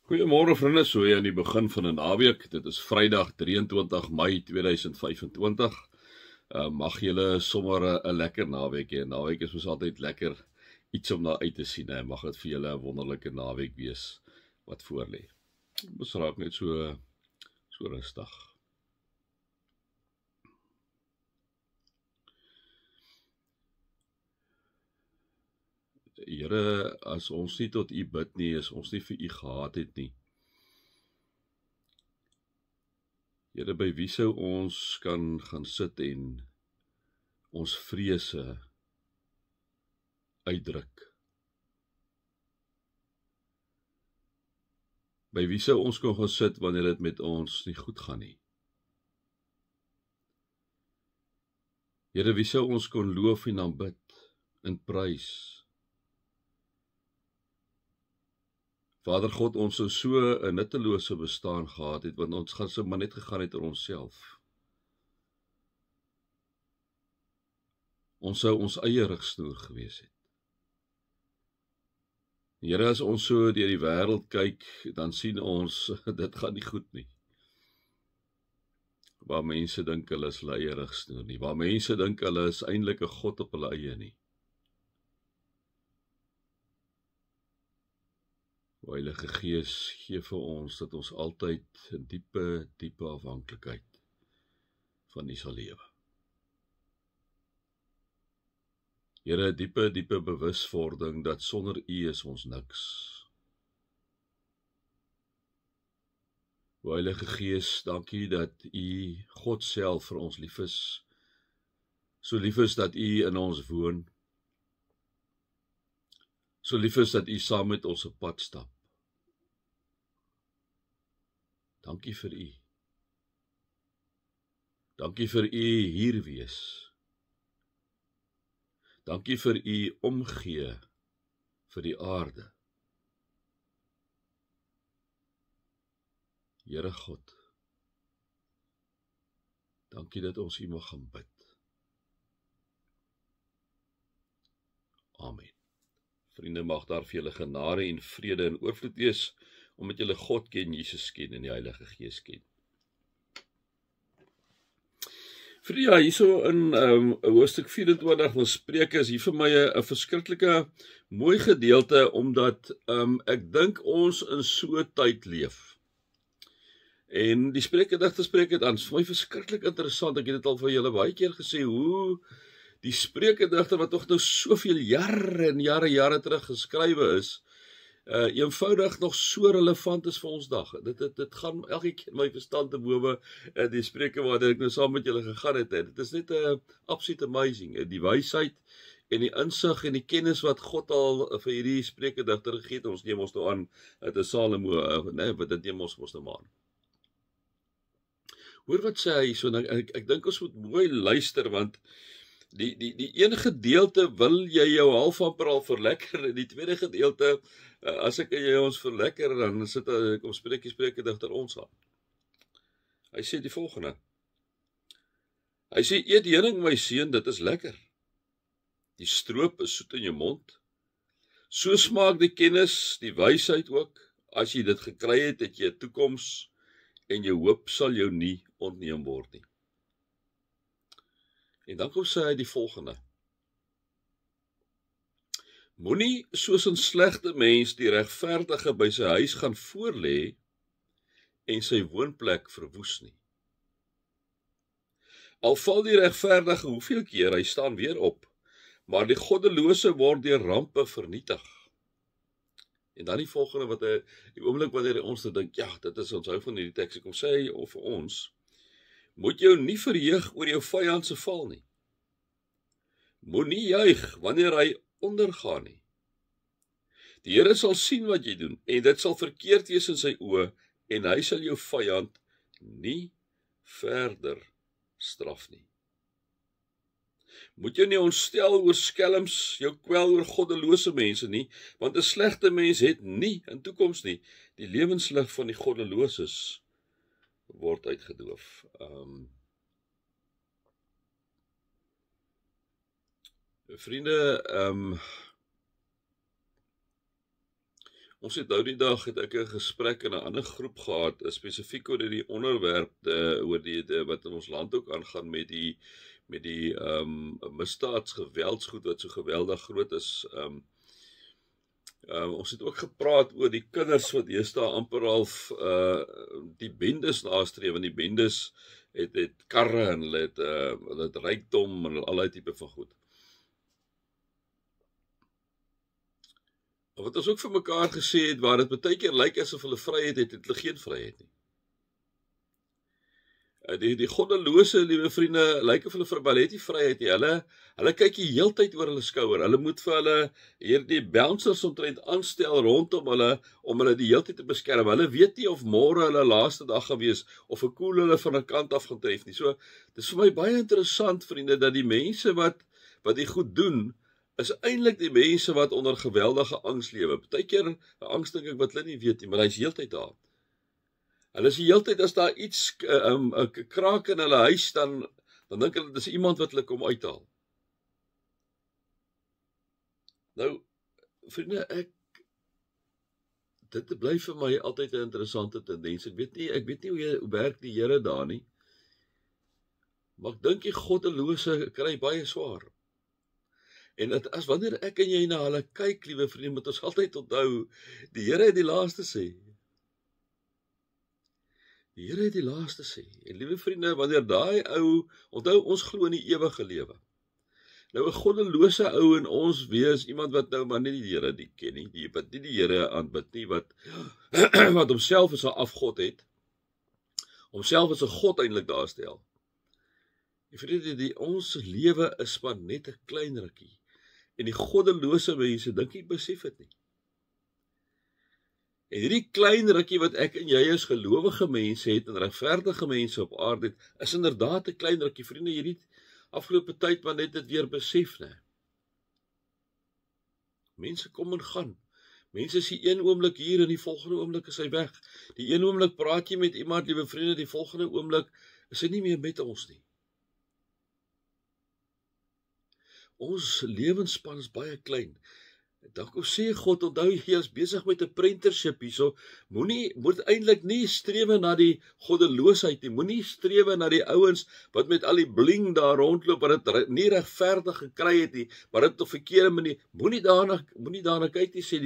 Goeiemôre vriende, so aan die begin van 'n naweek. Dit is Vrydag 23 Mei 2025. Mag julle sommer 'n lekker naweek hê. 'n Naweek is mos altyd lekker iets om na uit te sien, hè. Mag dit vir julle 'n wonderlike naweek wees wat voorlê. Ons raak net so rustig. Here, as ons nie tot U bid nie, is ons nie vir U gehaat het nie. Here, by wie sou ons kan gaan sit en ons vrese uitdruk? By wie sou ons kon gaan sit wanneer dit met ons nie goed gaan nie? Here, wie sou ons kon loof en aanbid en prys? Vader God, ons sou so 'n nuttelose bestaan gehad het, want ons gaan sommer net gegaan het oor onsself. Ons sou ons eie rigsnoer gewees het. Here, as ons so deur die wêreld kyk, dan sien ons, dit gaan nie goed nie. Waar mense dink hulle is hulle eie rigsnoer nie, waar mense dink hulle is eintlik 'n God op hulle eie nie. Heilige Gees, gee vir ons dat ons altyd 'n diepe afhanklikheid van U sal lewe. Here, 'n diepe bewuswording dat sonder U is ons niks. Heilige Gees, dankie dat U God self vir ons lief is. So lief is dat U in ons woon. So lief is dat U saam met ons op pad stap. Dankie vir U. Dankie vir U hier wees. Dankie vir U omgee vir die aarde. Here God, dankie dat ons U mag gaan bid. Amen. Vriende, mag daar vir julle genade en vrede en oorvloed wees, omdat julle God ken, Jesus ken en die Heilige Gees ken. Vriende, ja, hierso in hoofstuk 24 van Spreuke is hier vir my 'n verskriklike mooi gedeelte, omdat ek dink ons in so 'n tyd leef. En die Spreukedigter spreek dit aan. Dit is vir my verskriklik interessant. Ek het dit al vir julle baie keer gesê, hoe die Spreukedigter wat tog nou soveel jare terug geskrywe is, eenvoudig nog so relevant is vir ons dag. Dit gaan elke keer my verstand te bowe, die spreuke waar ek nou saam met julle gegaan het. Dit is net absolute amazing. Die wysheid en die insig en die kennis wat God al vir hierdie Spreukedigter gegee het. Ons neem ons nou aan, dit is Salomo, wat dit neem ons nou aan. Hoor wat sê hy so, ek dink ons moet mooi luister, want die een gedeelte wil jy jou half amper al verlekker, en die tweede gedeelte, as ek jy ons verlekker, dan kom Spreukedigter ons aan. Hy sê die volgende. Hy sê, eet heuning my seun, dit is lekker. Die stroop is soet in jou mond. So smaak die kennis, die wysheid ook. As jy dit gekry het, het jy 'n toekoms, en jou hoop sal jou nie ontneem word nie. En dan kom sê hy die volgende. Moenie soos 'n slegte mens die regverdige by sy huis gaan voorlê en sy woonplek verwoes nie. Al val die regverdige hoeveel keer, hy staan weer op, maar die goddelose word deur rampe vernietig. En dan die volgende wat die oomblik wanneer ons dink, ja, dit is ons hou van hierdie teks, kom sê hy vir ons, moet jou nie verheug oor jou vyand se val nie. Moenie juig wanneer hy ondergaan nie. Die Here sal sien wat jy doen, en dit sal verkeerd wees in sy oë, en hy sal jou vyand nie verder straf nie. Moet jy nie ontstel oor skelms, jou kwel oor goddelose mense nie, want 'n slegte mens het nie 'n toekoms nie. Die lewenslig van die goddeloses word uitgedoof. Vriende, Ons het nou die dag het ek 'n gesprek in 'n ander groep gehad, spesifiek oor die onderwerp oor die wat in ons land ook aangaan met die misdaadsgeweldsgoed wat so geweldig groot is. Ons het ook gepraat oor die kinders wat deesdae amper half die bendes nastreef, want die bendes het karre en hulle het rykdom en allerlei tipe van goed. Wat ons ook vir mekaar gesê het, waar dit baie keer lyk asof hulle vryheid het hulle geen vryheid nie. Die goddelose, liewe vriende, lyk of hulle het nie vryheid nie. Hulle kyk die heeltyd oor hulle skouer. Hulle moet vir hulle hierdie bouncers omtrent aanstel rondom hulle om hulle die heeltyd te beskerm. Hulle weet nie of môre hulle laaste dag gaan wees of 'n koel hulle van 'n kant af gaan tref nie. So dis vir my baie interessant, vriende, dat die mense wat die goed doen is eintlik die mense wat onder geweldige angs lewe. Partykeer 'n angs dink ek wat hulle nie weet nie, maar hy's heeltyd daar. Hulle is die heeltyd as daar iets 'n kraak in hulle huis dan dink hulle dis iemand wat hulle kom uithaal. Nou, vriende, dit bly vir my altyd 'n interessante tendens. Ek weet nie hoe werk die Here daar nie. Maar ek dink die goddelose kry baie swaar. En as wanneer ek en jy na hulle kyk, liewe vriende, moet ons altyd onthou, die Here het die laaste sê. Die Here het die laaste sê. En liewe vriende, wanneer daai ou, onthou ons glo in die ewige lewe. Nou 'n goddelose ou in ons wees iemand wat nou maar nie die Here ken nie, wat nie die Here aanbid nie, wat homself as 'n afgod het, homself as 'n god eintlik daarstel. Die vriende, ons lewe is maar net 'n klein rukkie. En die goddelose mense dink nie besef dit nie. En hierdie klein rukkie wat ek en jy as gelowige mense het en regverdige mense op aarde het, is inderdaad 'n klein rukkie. Vriende, hierdie afgelope tyd maar net dit weer besef, né? Mense kom en gaan. Mense is die een oomblik hier en die volgende oomblik is hy weg. Die een oomblik praat jy met iemand, liewe vriende, die volgende oomblik is hy nie meer met ons nie. Ons lewensspan is baie klein. Dan kom sê God, onthou jy is besig met 'n prentership hierso, moet eintlik nie strewe na die goddeloosheid nie, moenie strewe na die ouens wat met al die bling daar rondloop, wat dit nie regverdig gekry het nie, maar dit op verkeerde manier, moenie daarna kyk nie, sê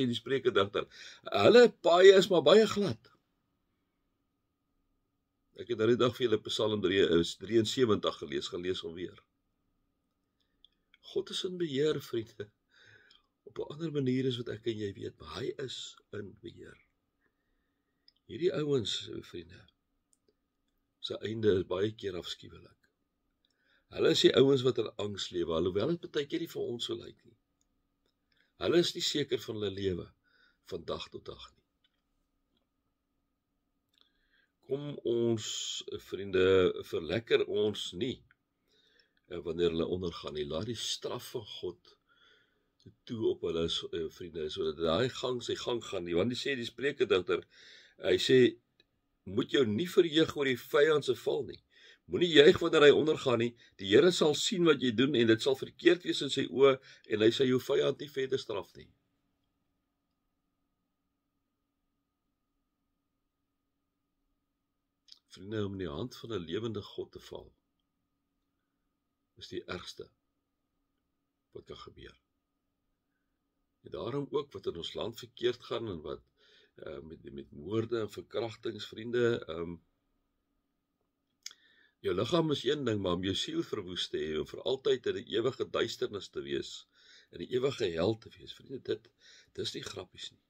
die sprekerdigter. Hulle paaie is maar baie glad. Ek het nou die dag vir julle Psalm 73 gelees alweer. God is in beheer, vriende. Op 'n ander manier is wat ek en jy weet, maar hy is in beheer. Hierdie ouens, vriende, se einde is baie keer afskuwelik. Hulle is die ouens wat in angs lewe, alhoewel dit baie keer nie vir ons so lyk nie. Hulle is nie seker van hulle lewe van dag tot dag nie. Kom ons, vriende, verlekker ons nie wanneer hulle ondergaan nie. Laat die straf van God toe op hulle vriende, sodat daai sy gang gaan nie. Want die sê die sprekerdigter, hy sê, moet jou nie verheug oor die vyand se val nie. Moenie juig wanneer hy ondergaan nie. Die Here sal sien wat jy doen en dit sal verkeerd wees in sy oë en hy sal jou vyand nie verder straf nie. Vriende, om in die hand van 'n lewende God te val, is die ergste wat kan gebeur. En daarom ook wat in ons land verkeerd gaan en wat met moorde en verkrachtings, vriende, jou liggaam is een ding, maar om jou siel verwoes te hê, en vir altyd in die ewige duisternis te wees, in die ewige hel te wees, vriende, dis nie grappies nie.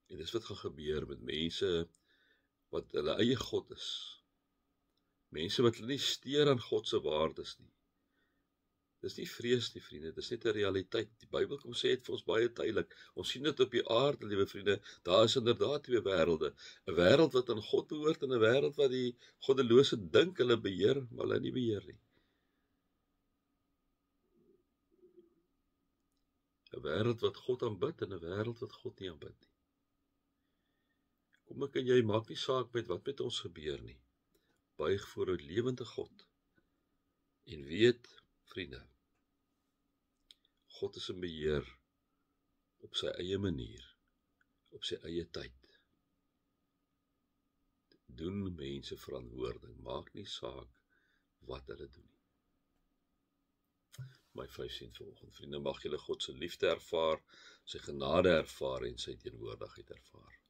En dis wat gaan gebeur met mense wat hulle eie God is. Mense wat hulle nie steur aan God se waardes nie. Dis nie vrees nie, vriende, dis net 'n realiteit. Die Bybel kom sê dit vir ons baie duidelik. Ons sien dit op die aarde, liewe vriende, daar is inderdaad twee wêrelde. 'n Wêreld wat aan God behoort en 'n wêreld wat die goddelose dink hulle beheer, maar hulle nie beheer nie. 'n Wêreld wat God aanbid en 'n wêreld wat God nie aanbid nie. Kom ek en jy, maak nie saak wat met ons gebeur nie. Buig voor 'n lewende God en weet, vriende, God is in beheer op sy eie manier, op sy eie tyd. Doen mense verantwoording, maak nie saak wat hulle doen nie. My 5 sent vanoggend, vriende, mag julle God se liefde ervaar, sy genade ervaar en sy teenwoordigheid ervaar.